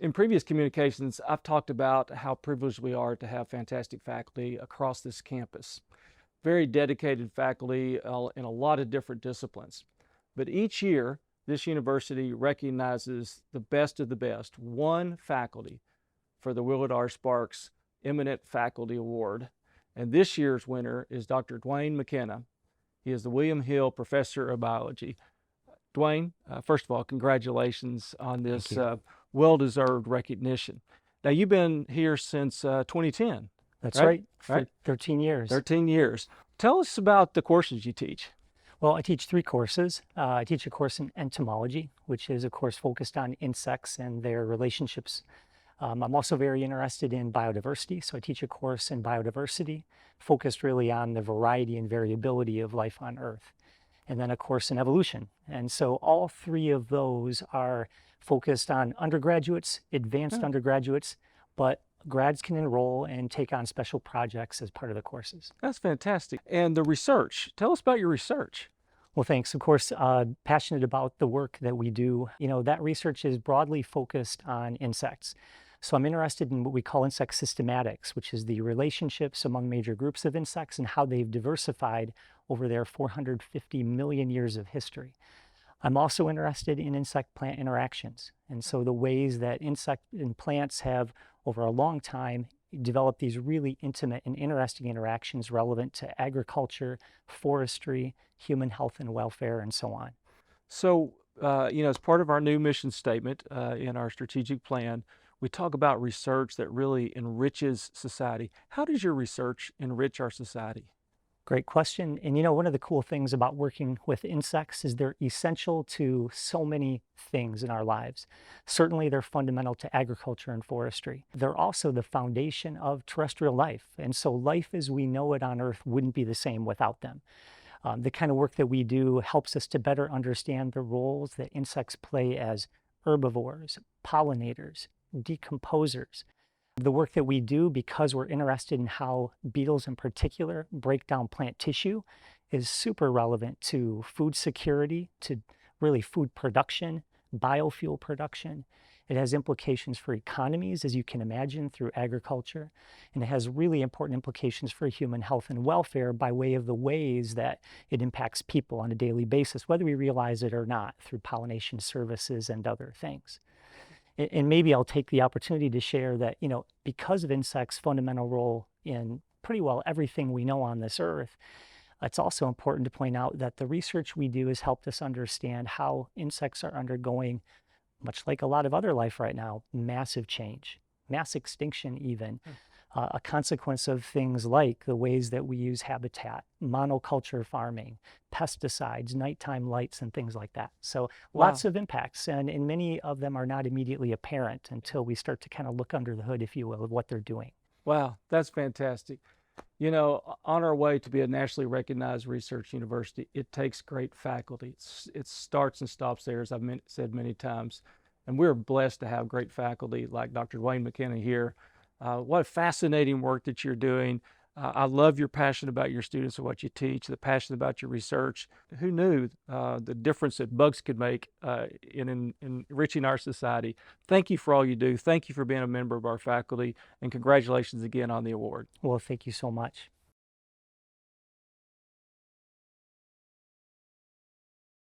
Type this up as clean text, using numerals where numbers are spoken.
In previous communications, I've talked about how privileged we are to have fantastic faculty across this campus. Very dedicated faculty in a lot of different disciplines. But each year, this university recognizes the best of the best, one faculty, for the Willard R. Sparks Eminent Faculty Award. And this year's winner is Dr. Duane McKenna. He is the William Hill Professor of Biology. Duane, first of all, congratulations on this well-deserved recognition. Now, you've been here since 2010. That's right, for 13 years. 13 years. Tell us about the courses you teach. Well, I teach 3 courses. I teach a course in entomology, which is a course focused on insects and their relationships. I'm also very interested in biodiversity, so I teach a course in biodiversity, focused really on the variety and variability of life on Earth. And then a course in evolution. And so all 3 of those are focused on undergraduates, advanced undergraduates, but grads can enroll and take on special projects as part of the courses. That's fantastic. And the research, tell us about your research. Well, thanks. Of course, passionate about the work that we do. You know, that research is broadly focused on insects. So I'm interested in what we call insect systematics, which is the relationships among major groups of insects and how they've diversified over their 450 million years of history. I'm also interested in insect-plant interactions. And so the ways that insect and plants have, over a long time, developed these really intimate and interesting interactions relevant to agriculture, forestry, human health and welfare, and so on. So, as part of our new mission statement in our strategic plan, we talk about research that really enriches society. How does your research enrich our society? Great question. And one of the cool things about working with insects is they're essential to so many things in our lives. Certainly they're fundamental to agriculture and forestry. They're also the foundation of terrestrial life. And so life as we know it on Earth wouldn't be the same without them. The kind of work that we do helps us to better understand the roles that insects play as herbivores, pollinators, decomposers. The work that we do, because we're interested in how beetles in particular break down plant tissue, is super relevant to food security, to really food production, biofuel production. It has implications for economies, as you can imagine, through agriculture. And it has really important implications for human health and welfare by way of the ways that it impacts people on a daily basis, whether we realize it or not, through pollination services and other things. And maybe I'll take the opportunity to share that, because of insects' fundamental role in pretty well everything we know on this Earth, it's also important to point out that the research we do has helped us understand how insects are undergoing, much like a lot of other life right now, massive change, mass extinction even, a consequence of things like the ways that we use habitat, monoculture farming, pesticides, nighttime lights, and things like that. So lots of impacts, and many of them are not immediately apparent until we start to kind of look under the hood, if you will, of what they're doing. Wow, that's fantastic. On our way to be a nationally recognized research university, it takes great faculty. It starts and stops there, as I've said many times. And we're blessed to have great faculty like Dr. Duane McKenna here. What fascinating work that you're doing. I love your passion about your students and what you teach, the passion about your research. Who knew the difference that bugs could make in enriching our society? Thank you for all you do. Thank you for being a member of our faculty, and congratulations again on the award. Well, thank you so much.